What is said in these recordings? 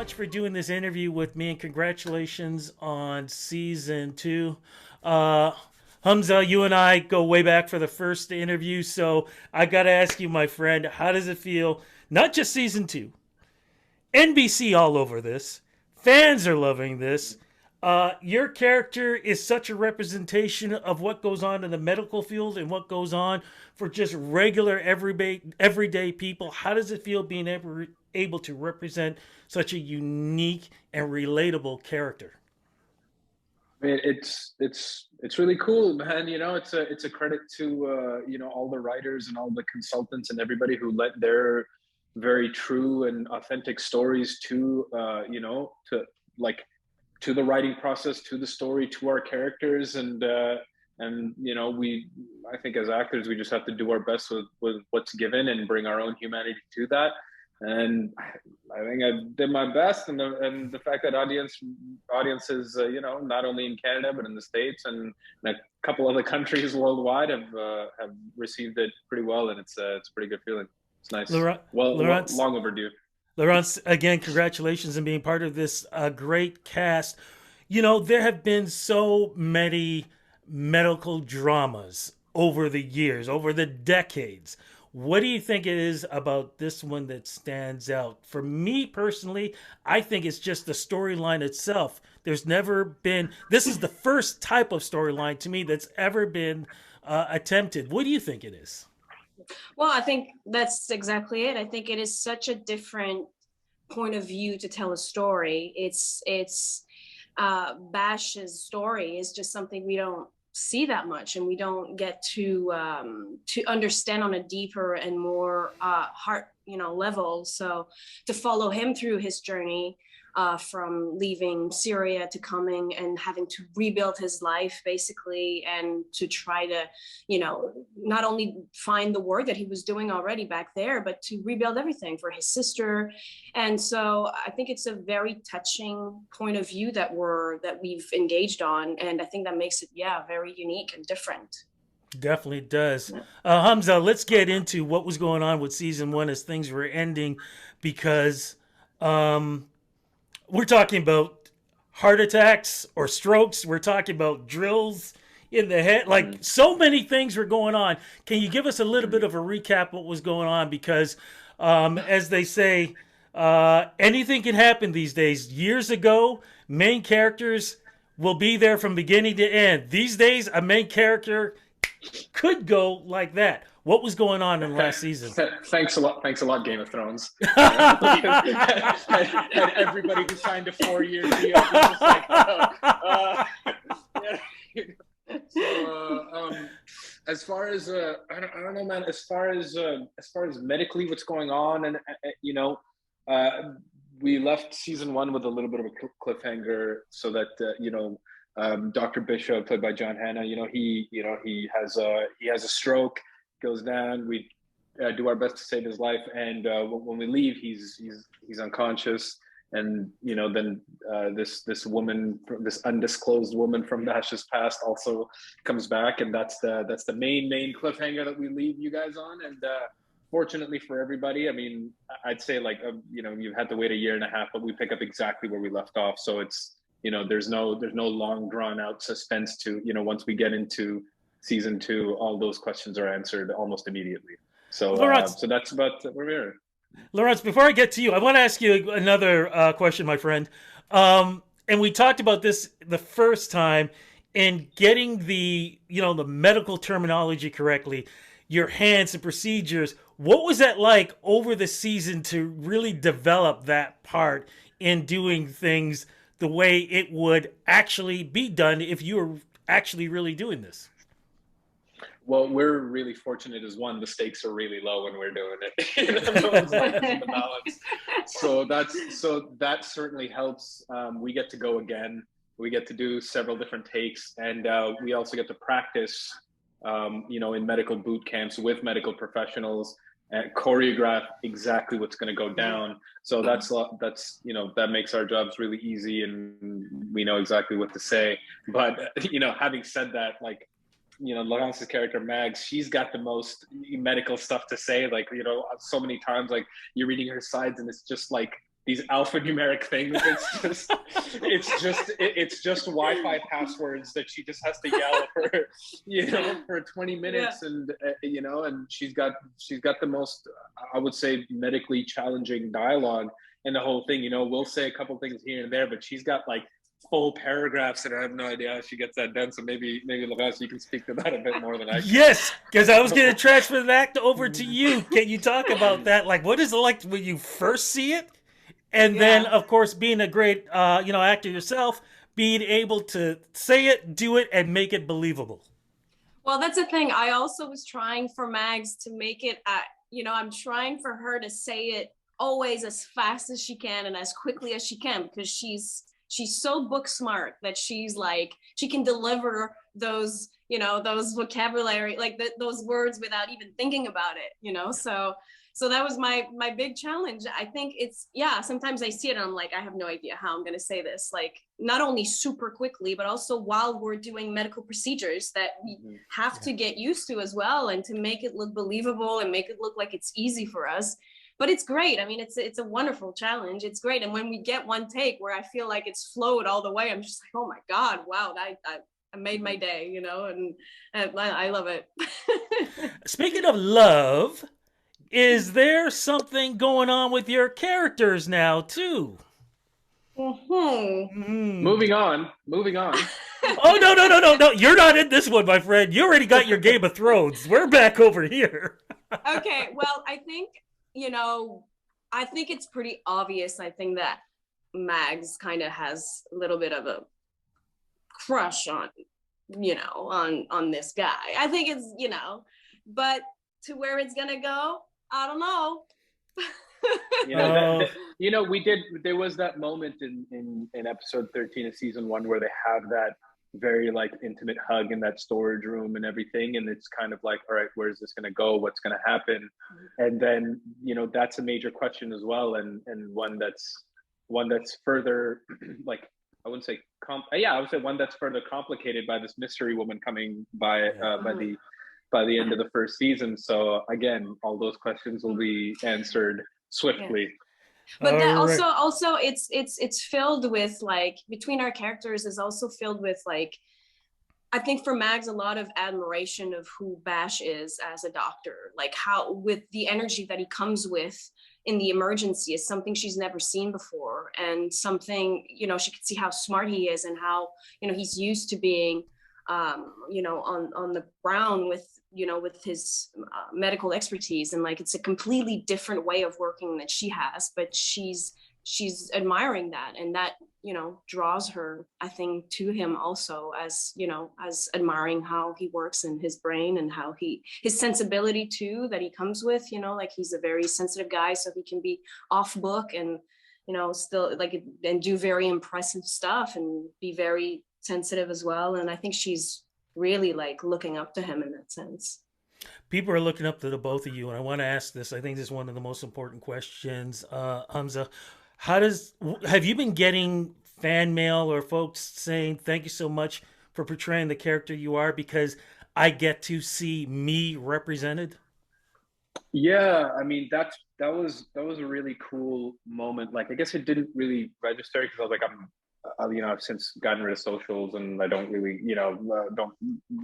much for doing this interview with me, and congratulations on season 2. Hamza, you and I go way back for the first interview, so I got to ask you, my friend, how does it feel? Not just season 2, NBC all over this. Fans are loving this. Your character is such a representation of what goes on in the medical field and what goes on for just regular everyday people. How does it feel being able to represent such a unique and relatable character? I mean, it's really cool, man. It's a credit to all the writers and all the consultants and everybody who let their very true and authentic stories to like to the writing process, to the story, to our characters, and we I think as actors we just have to do our best with what's given and bring our own humanity to that. And I think I did my best, and the fact that audiences, not only in Canada but in the States and in a couple other countries worldwide have received it pretty well, and it's a pretty good feeling. It's nice. Laurence, Long overdue. Laurence, again, congratulations on being part of this great cast. You know, there have been so many medical dramas over the years, over the decades. What do you think it is about this one that stands out? For me personally, I think it's just the storyline itself. There's never been, this is the first type of storyline to me that's ever been attempted. What do you think it is? Well, I think that's exactly it. I think it is such a different point of view to tell a story. It's Bash's story is just something we don't see that much, and we don't get to understand on a deeper and more heart level. So to follow him through his journey, from leaving Syria to coming and having to rebuild his life basically, and to try to, not only find the work that he was doing already back there, but to rebuild everything for his sister. And so I think it's a very touching point of view that we've engaged on, and I think that makes it, yeah, very unique and different. Definitely does. Hamza, let's get into what was going on with season 1 as things were ending, because um, we're talking about heart attacks or strokes. We're talking about drills in the head. Like, Mm-hmm. so many things were going on. Can you give us a little Mm-hmm. bit of a recap what was going on? Because, as they say, anything can happen these days. Years ago, main characters will be there from beginning to end. These days, a main character could go like that. What was going on in last season? Thanks a lot. Thanks a lot, Game of Thrones. Had everybody who signed a 4-year deal just like, yeah. As far as I don't know, man. As far as medically, what's going on, and uh, we left season 1 with a little bit of a cliffhanger, so that Dr. Bishop, played by John Hanna, he has a stroke, goes down. We do our best to save his life, and when we leave, he's unconscious. And then this woman, this undisclosed woman from Nash's past, also comes back, and that's the main cliffhanger that we leave you guys on. And fortunately for everybody, I mean, I'd say, like, you've had to wait a year and a half, but we pick up exactly where we left off. So it's, there's no long drawn out suspense to, once we get into season 2, all those questions are answered almost immediately. So Laurence, so that's about where we are. Laurence, before I get to you, I want to ask you another question, my friend. And we talked about this the first time, in getting the medical terminology correctly, your hands and procedures. What was that like over the season to really develop that part in doing things the way it would actually be done if you were actually really doing this? Well, we're really fortunate as one, the stakes are really low when we're doing it. No one's like us in the balance. So that certainly helps. We get to go again. We get to do several different takes, and we also get to practice, in medical boot camps with medical professionals, and choreograph exactly what's going to go down. So that makes our jobs really easy, and we know exactly what to say. But having said that, like, Laurence's character Mags, she's got the most medical stuff to say. Like, so many times, like, you're reading her sides, and it's just like these alphanumeric things. It's just Wi-Fi passwords that she just has to yell for, for 20 minutes. Yeah. And and she's got the most, I would say, medically challenging dialogue in the whole thing. We'll say a couple things here and there, but she's got like full paragraphs, and I have no idea how she gets that done. So maybe Laurence, you can speak to that a bit more than I can. Yes, because I was going to transfer that over to you. Can you talk about that? Like, what is it like when you first see it? And then, of course, being a great, actor yourself, being able to say it, do it, and make it believable. Well, that's the thing. I also was trying for Mags to make it, I'm trying for her to say it always as fast as she can and as quickly as she can, because she's so book smart that she's like, she can deliver those, those vocabulary, like those words without even thinking about it, so that was my big challenge. I think it's, sometimes I see it and I'm like, I have no idea how I'm going to say this, like not only super quickly, but also while we're doing medical procedures that we have to get used to as well, and to make it look believable and make it look like it's easy for us. But it's great. I mean, it's a wonderful challenge. It's great. And when we get one take where I feel like it's flowed all the way, I'm just like, oh my God, wow, I made my day, and I love it. Speaking of love, is there something going on with your characters now too? Moving on. Oh, no. You're not in this one, my friend. You already got your Game of Thrones. We're back over here. Okay, well, I think it's pretty obvious. I think that Mags kind of has a little bit of a crush on, on this guy. I think it's, but to where it's gonna go, I don't know. There was that moment in episode 13 of season 1 where they have that very like intimate hug in that storage room and everything, and it's kind of like, all right, where's this going to go, what's going to happen? And then that's a major question as well, and one that's further like, I wouldn't say I would say one that's further complicated by this mystery woman coming by by the end of the first season. So again, all those questions will be answered swiftly. But that also it's filled with, like, between our characters is also filled with, like, I think for Mags, a lot of admiration of who Bash is as a doctor, like how, with the energy that he comes with in the emergency, is something she's never seen before, and something, she could see how smart he is and how, he's used to being, on the ground with, with his medical expertise, and like it's a completely different way of working that she has, but she's admiring that, and that draws her, I think, to him also, as as admiring how he works in his brain, and how his sensibility too that he comes with, like he's a very sensitive guy, so he can be off book and still like and do very impressive stuff and be very sensitive as well. And I think she's really like looking up to him in that sense. People are looking up to the both of you, and I want to ask this. I think this is one of the most important questions. Hamza, have you been getting fan mail or folks saying thank you so much for portraying the character you are, because I get to see me represented? Yeah, I mean, that was a really cool moment. Like, I guess it didn't really register because I was like, I've since gotten rid of socials, and I don't really, don't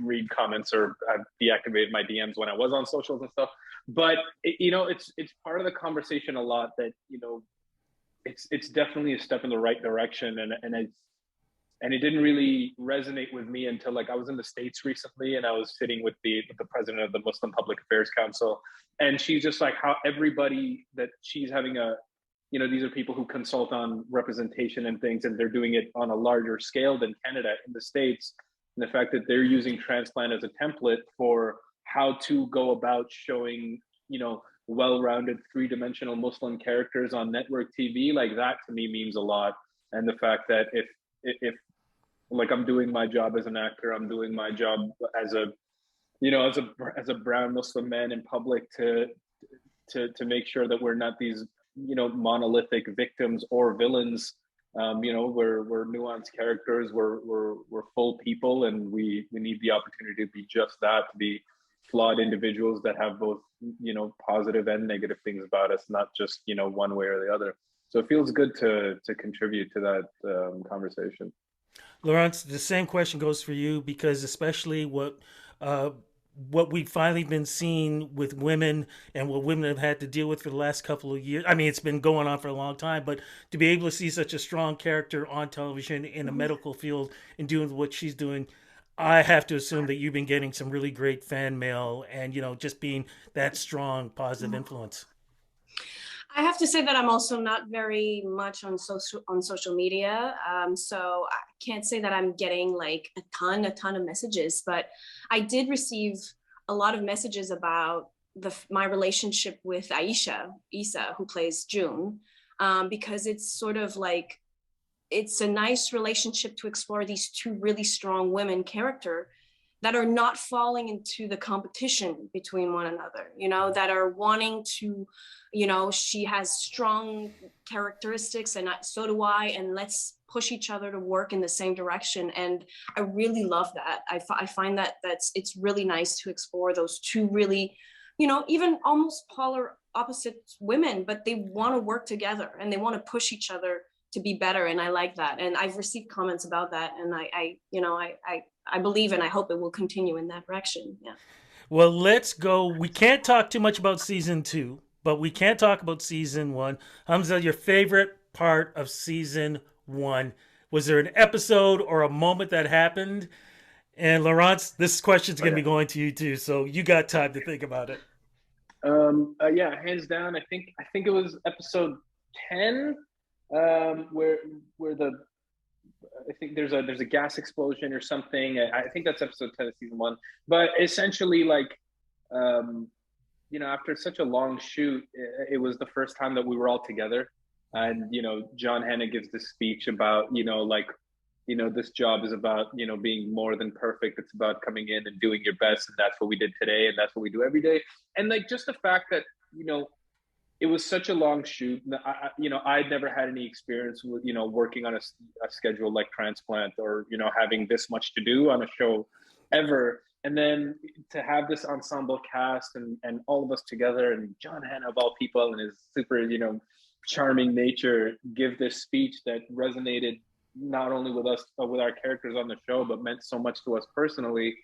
read comments, or I've deactivated my DMs when I was on socials and stuff. But it's part of the conversation a lot that it's definitely a step in the right direction, and it didn't really resonate with me until, like, I was in the States recently, and I was sitting with the president of the Muslim Public Affairs Council, and she's just like, how everybody that she's having these are people who consult on representation and things, and they're doing it on a larger scale than Canada in the States. And the fact that they're using Transplant as a template for how to go about showing, well-rounded three-dimensional Muslim characters on network TV, like that to me means a lot. And the fact that if like I'm doing my job as an actor, I'm doing my job as a brown Muslim man in public to make sure that we're not these monolithic victims or villains. We're nuanced characters, we're full people, and we need the opportunity to be just that, to be flawed individuals that have both positive and negative things about us, not just one way or the other. So it feels good to contribute to that conversation. Laurence, the same question goes for you because especially uh, what we've finally been seeing with women and what women have had to deal with for the last couple of years. I mean, it's been going on for a long time, but to be able to see such a strong character on television in a medical field and doing what she's doing, I have to assume that you've been getting some really great fan mail and just being that strong positive influence. I have to say that I'm also not very much on social media, so I can't say that I'm getting like a ton of messages. But I did receive a lot of messages about my relationship with Aisha Isa, who plays June, because it's sort of like it's a nice relationship to explore these two really strong women character that are not falling into the competition between one another, that are wanting to, she has strong characteristics and so do I, and let's push each other to work in the same direction. And I really love that. I find that it's really nice to explore those two really, even almost polar opposite women, but they want to work together and they want to push each other to be better. And I like that. And I've received comments about that. And I believe and I hope it will continue in that direction. Yeah. Well, let's go. We can't talk too much about season two, but we can talk about season one. Hamza, your favorite part of season one? Was there an episode or a moment that happened? And Laurence, this question's Oh going to yeah. be going to you too, so you got time to think about it. Yeah, hands down. I think it was episode 10, where the I think there's a gas explosion or something. I think that's episode 10 of season one. But essentially, like, um, after such a long shoot, it was the first time that we were all together. And John Hannah gives this speech about like, this job is about being more than perfect. It's about coming in and doing your best, and that's what we did today, and that's what we do every day. And like just the fact that it was such a long shoot. I'd never had any experience with, working on a schedule like Transplant or, having this much to do on a show ever. And then to have this ensemble cast and all of us together, and John Hannah of all people and his super, charming nature give this speech that resonated not only with us, with our characters on the show, but meant so much to us personally.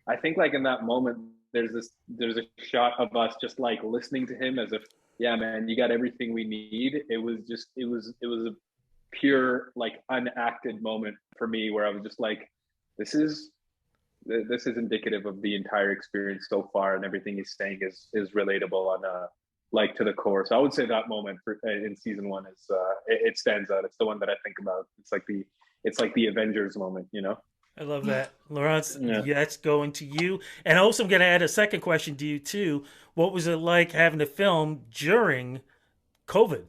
I think like in that moment, there's a shot of us just like listening to him as if, yeah, man, you got everything we need. It was a pure like unacted moment for me where I was just like, this is indicative of the entire experience so far, and everything he's saying is relatable on like to the core. So I would say that moment in season one is it stands out. It's the one that I think about. It's like the Avengers moment. I love that. Laurence, Yeah. that's going to you. And also, I'm going to add a second question to you, too. What was it like having to film during COVID?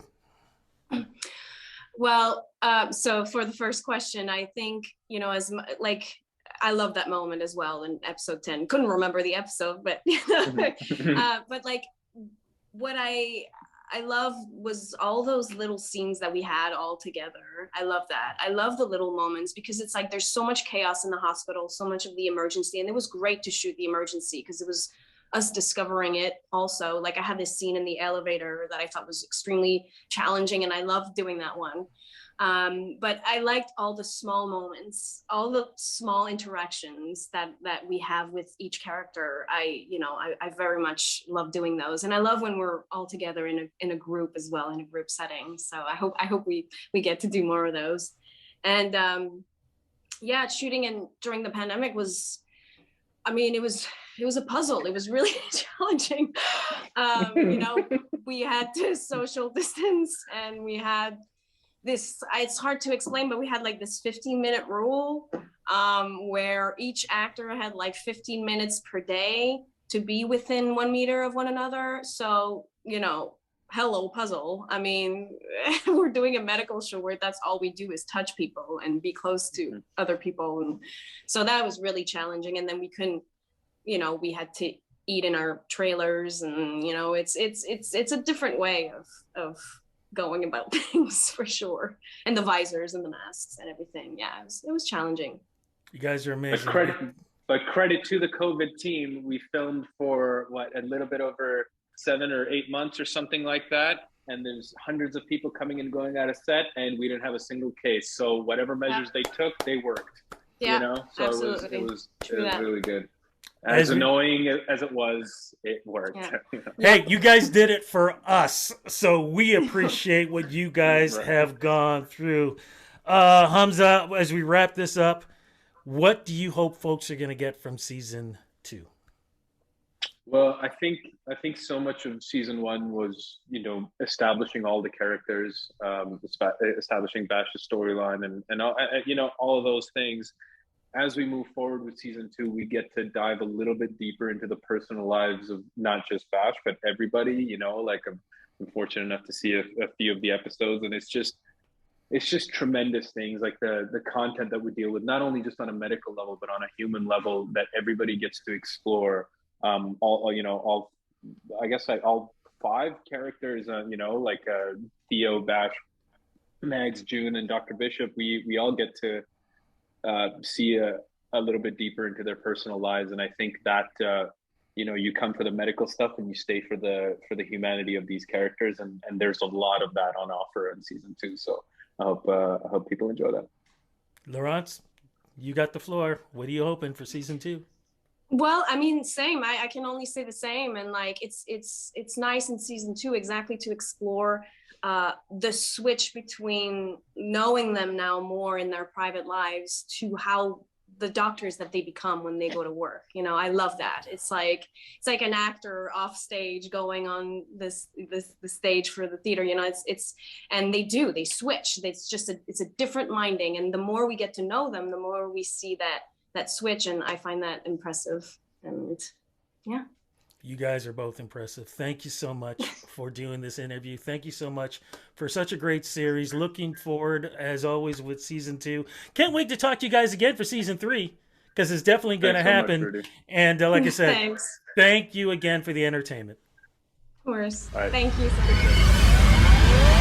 Well, so for the first question, I think, like, I love that moment as well in episode 10. Couldn't remember the episode, but, but like what I love was all those little scenes that we had all together. I love that. I love the little moments because it's like there's so much chaos in the hospital, so much of the emergency. And it was great to shoot the emergency because it was us discovering it also. Like I had this scene in the elevator that I thought was extremely challenging and I loved doing that one. But I liked all the small moments, all the small interactions that we have with each character. I very much love doing those, and I love when we're all together in a group as well, in a group setting. So I hope we get to do more of those. And yeah, shooting during the pandemic was, I mean, it was a puzzle. It was really challenging. We had to social distance, and we had this, it's hard to explain, but we had like this 15-minute rule where each actor had like 15 minutes per day to be within 1 meter of one another. So, hello puzzle. I mean, we're doing a medical show where that's all we do is touch people and be close to other people. And so that was really challenging. And then we couldn't, we had to eat in our trailers, and it's a different way of going about things for sure. And the visors and the masks and everything. Yeah, it was challenging. You guys are amazing. But credit to the COVID team. We filmed for a little bit over 7 or 8 months or something like that. and there's hundreds of people coming and going out of set, and we didn't have a single case. So whatever measures they took, they worked. Yeah, You know, so absolutely. it was really good. As annoying as it was, it worked. Yeah. Hey, you guys did it for us, so we appreciate what you guys have gone through. Hamza, as we wrap this up, what do you hope folks are going to get from season 2? Well, I think so much of season 1 was, establishing all the characters, establishing Bash's storyline, and all, all of those things. As we move forward with season 2, we get to dive a little bit deeper into the personal lives of not just Bash, but everybody. Like I'm fortunate enough to see a few of the episodes, and it's just tremendous things, like the content that we deal with, not only just on a medical level, but on a human level, that everybody gets to explore. All I guess like all 5 characters, Theo, Bash, Mags, June, and Dr. Bishop. We all get to see a little bit deeper into their personal lives, and I think that you come for the medical stuff and you stay for the humanity of these characters, and there's a lot of that on offer in season 2. So I hope people enjoy that. Laurence, you got the floor. What are you hoping for season 2? Well, I mean, same. I can only say the same, and like it's nice in season 2 exactly to explore the switch between knowing them now more in their private lives to how the doctors that they become when they go to work. I love that. It's like an actor off stage going on the stage for the theater. And they switch. It's a different minding, and the more we get to know them, the more we see that switch, and I find that impressive. And yeah. You guys are both impressive. Thank you so much for doing this interview. Thank you so much for such a great series. Looking forward, as always, with season 2. Can't wait to talk to you guys again for season 3, because it's definitely going to happen. Much, and like I said, Thanks. Thank you again for the entertainment. Of course. Right. Thank you so much.